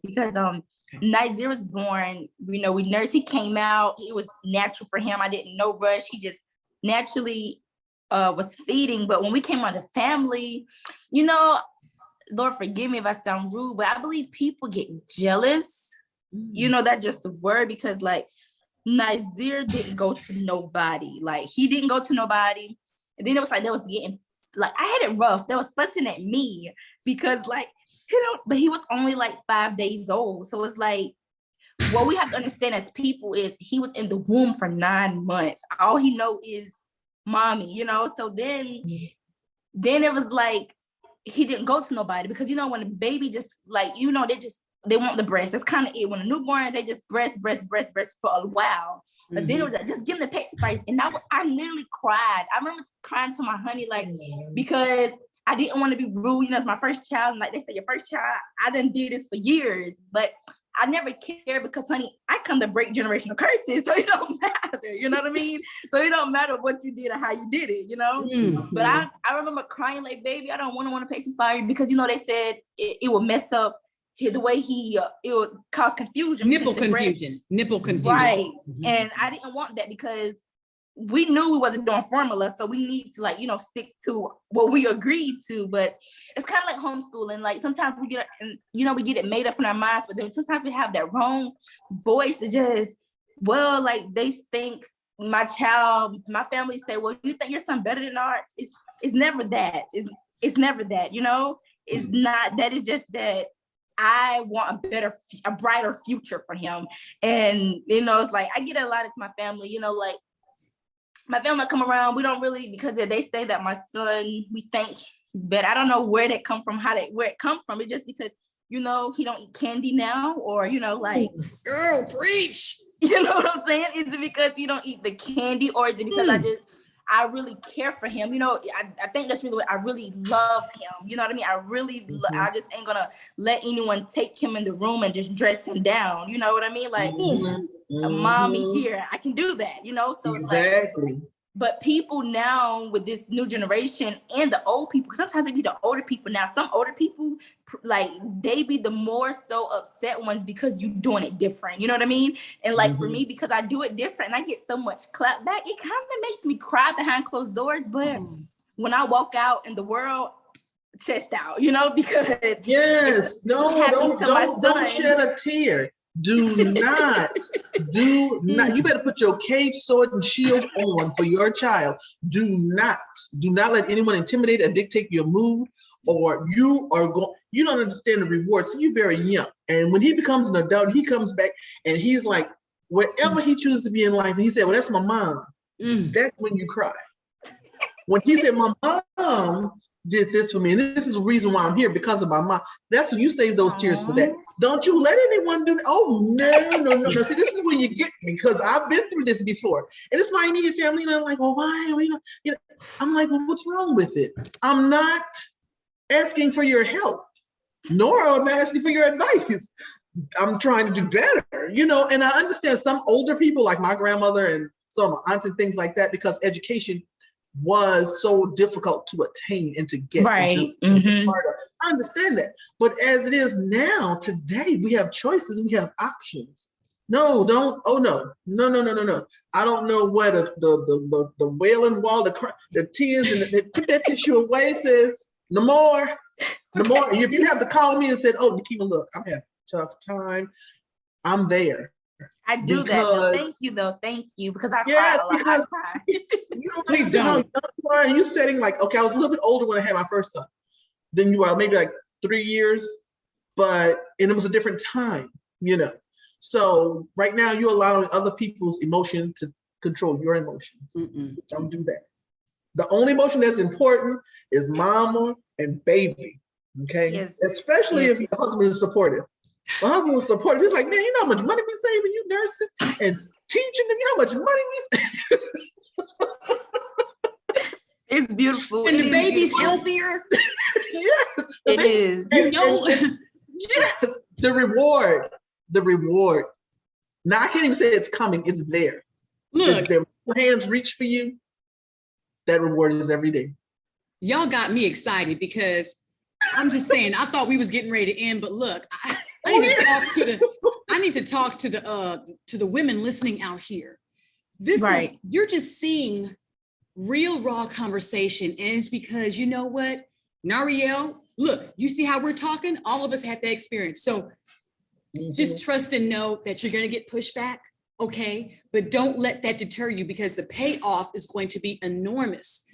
because Nazir was born, we nursed, he came out, it was natural for him. I didn't no rush. He just naturally was feeding. But when we came on the family, Lord forgive me if I sound rude, but I believe people get jealous. That's just the word, because like Nazir didn't go to nobody. Like he didn't go to nobody. And then it was like, I had it rough. They was fussing at me because like, but he was only like 5 days old. So it's like, what we have to understand as people is he was in the womb for 9 months. All he know is mommy, So then it was like, he didn't go to nobody because, when a baby just like, they want the breast. That's kind of it. When a newborn, they just breast for a while. But then it was like, just give them the pacifiers. And I literally cried. I remember crying to my honey, like, because I didn't want to be rude. It's my first child. And like they say, your first child, I done did this for years. But I never cared because, honey, I come to break generational curses. So it don't matter. You know what I mean? So it don't matter what you did or how you did it, But I remember crying like, baby, I don't want to pacify because, they said it would mess up the way it would cause confusion. Nipple confusion. Right. And I didn't want that because we knew we wasn't doing formula. So we need to stick to what we agreed to. But it's kind of like homeschooling. Like sometimes we get it made up in our minds, but then sometimes we have that wrong voice to just, like they think my family say, well, you think your son better than ours? It's never that. It's never that, It's not, that is just that I want a brighter future for him. And, it's like, I get a lot of my family, like my family come around, we don't really, because they say that my son, we think he's better. I don't know where that come from, where it come from. It's just because, he don't eat candy now, or, like. Girl, preach. You know what I'm saying? Is it because you don't eat the candy, or is it because I really care for him? I think that's really what I really love him. You know what I mean? I just ain't gonna let anyone take him in the room and just dress him down. You know what I mean? Like, mommy here, I can do that, So exactly. It's like, but people now with this new generation and the old people, because sometimes they be the older people now. Some older people, like they be the more so upset ones because you doing it different. You know what I mean? And like for me, because I do it different and I get so much clap back, it kind of makes me cry behind closed doors. But when I walk out in the world, chest out, because don't shed a tear. Do not. You better put your cage, sword, and shield on for your child. Do not let anyone intimidate or dictate your mood, or you don't understand the rewards. So you're very young. And when he becomes an adult, he comes back and he's like, whatever he chooses to be in life, and he said, well, that's my mom. That's when you cry. When he said, my mom did this for me, and this is the reason why I'm here, because of my mom. That's when you save those tears for that. Don't you let anyone do that. Oh, no. See, this is when you get me, because I've been through this before. And it's my immediate family, and I'm like, well, why? I'm like, well, what's wrong with it? I'm not asking for your help, nor am I asking for your advice. I'm trying to do better, and I understand some older people, like my grandmother and some aunts and things like that, because education was so difficult to attain and to get right. to be part of. I understand that. But as it is now, today, we have choices, we have options. No. I don't know what the wailing wall, the tears, and put that tissue away, says, no more. If you have to call me and said, oh, Nekema, look, I'm having a tough time, I'm there. I do that. Though. Thank you. Because I cry a lot. I cry. Please don't. You're setting like, okay, I was a little bit older when I had my first son than you are, maybe like 3 years, and it was a different time, So right now you're allowing other people's emotion to control your emotions. Don't do that. The only emotion that's important is mama and baby. Okay. Yes. Especially if your husband is supportive. My husband was supportive. He's like, man, you know how much money we save when you nursing and teaching, and you know how much money we save. It's beautiful. And the baby's healthier. Yes. It is. Yes. The reward. Now I can't even say it's coming. It's there. Look, their hands reach for you. That reward is every day. Y'all got me excited because I'm just saying, I thought we was getting ready to end, but look, I need to talk to the women listening out here. This Right. is, you're just seeing real raw conversation. And it's because, you know what, Nariel, look, you see how we're talking? All of us had that experience. So just trust and know that you're going to get pushback. Okay. But don't let that deter you, because the payoff is going to be enormous.